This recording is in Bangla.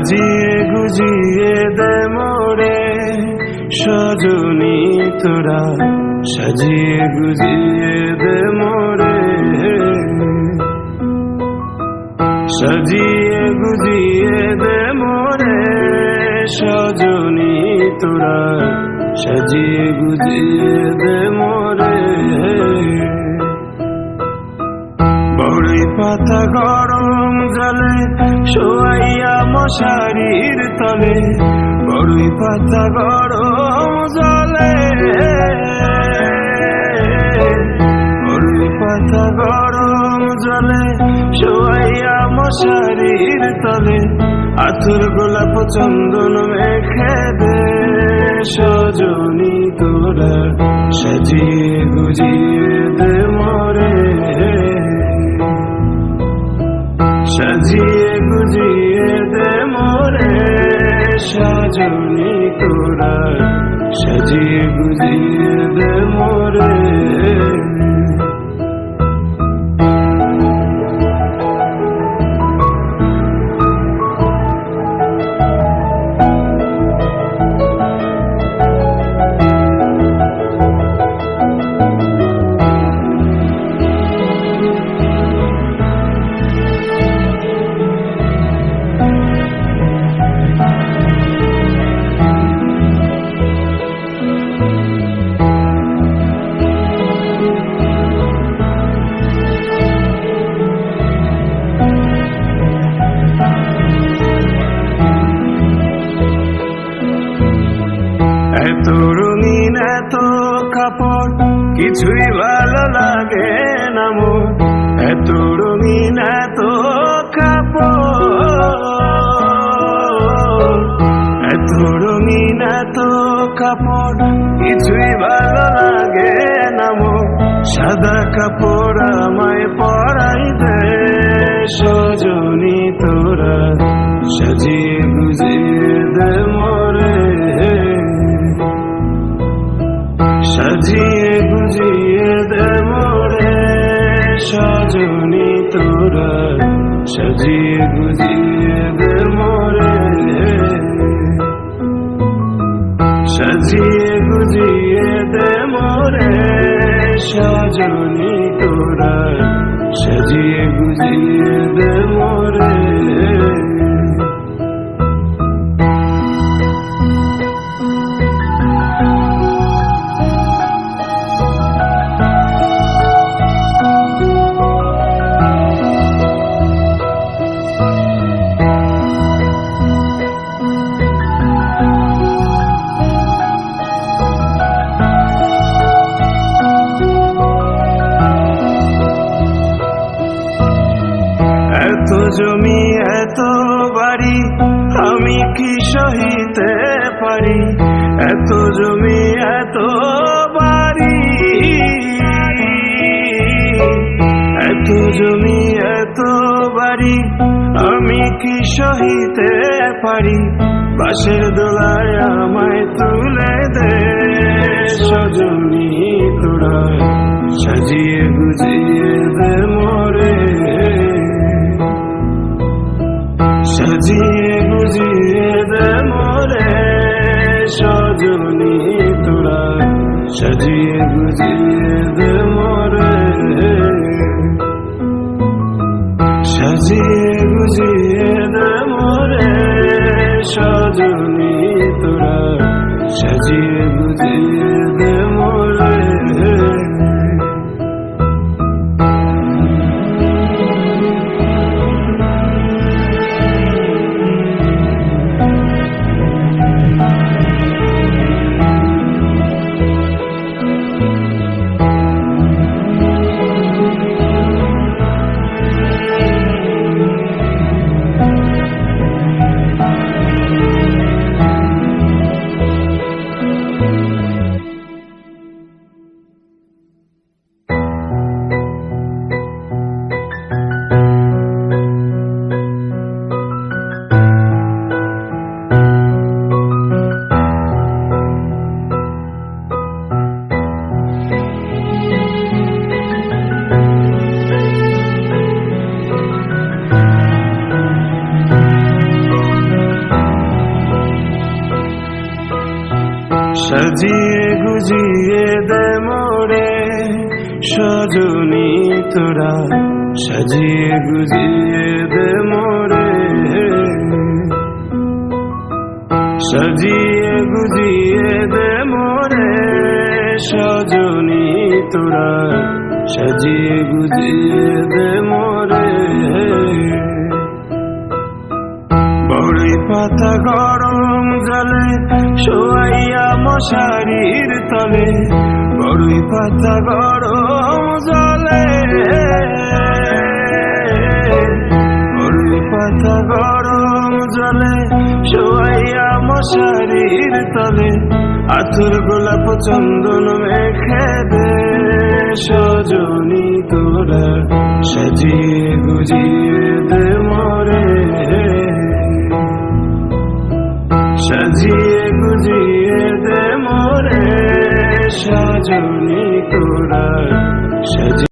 সাজিয়ে গুজিয়ে দে মোরে সজনী তোরা, সাজিয়ে গুজিয়ে দে মোরে, সাজিয়ে গুজিয়ে দে মোরে সজনী তোরা, সাজিয়ে গুজিয়ে দে মোরে। বড়ই পাতা গরম জলে শোয়াইয়া মশারির তলে, বড়ই পাতা গরম জলে, বড়ই পাতা গরম জলে শোয়াইয়া মশারির তলে, আতর গোলাপ চন্দন মেখে দে সজনী তোরা, সাজিয়ে গুজিয়ে দে মোরে, সাজিয়ে গুজিয়ে দে মোরে সজনী তোরা, সাজিয়ে গুজিয়ে দে মোরে। এত রঙিন এত কাপড় কিছুই ভালো লাগে না মোর, এত রঙিন এত কাপড়, এত রঙিন এত কাপড় কিছুই ভালো লাগে না মোর, সাদা কাপড় আমায় পরাই দে সজনী তোরা, সাজিয়ে গুজিয়ে দে মোরে, সাজিয়ে গুজিয়ে দে মোরে সজনী তোরা, সাজিয়ে গুজিয়ে দে মোরে, সাজিয়ে গুজিয়ে দে মোরে সজনী তোরা, সাজিয়ে গুজিয়ে দে মোরে। এত জমি এত বাড়ি আমি কি সহিতে পারি, এত জমি এত বাড়ি, এত জমি এত বাড়ি আমি কি সহিতে পারি, বাঁশের দোলায় আমায় তুলে দে সজনী তোরা, সাজিয়ে গুজিয়ে দে মোরে, সাজিয়ে গুজিয়ে দে মোরে সজনী তোরা, সাজিয়ে গুজিয়ে দে মোরে, সাজিয়ে গুজিয়ে দে মোরে সজনী তোরা, সাজিয়ে গুজিয়ে দে মোরে। সাজিয়ে গুজিয়ে দে মোরে সজনী তোরা, সাজিয়ে গুজিয়ে দে মোরে, সাজিয়ে গুজিয়ে দে মোরে সজনী তোরা, সাজিয়ে গুজিয়ে দে মোরে। বড়ই পাতা গরম জলে শোয়াইয়া মশারির তলে, বড়ই পাতা গরম জলে, বড়ই পাতা গরম জলে শোয়াইয়া মশারির তলে, আতুর গোলাপ চন্দন মেখে দে সজনী তোরা, সাজিয়ে গুজিয়ে দে মোরে, সাজিয়ে গুজিয়ে দে মোরে সজনী তোরা, সাজিয়ে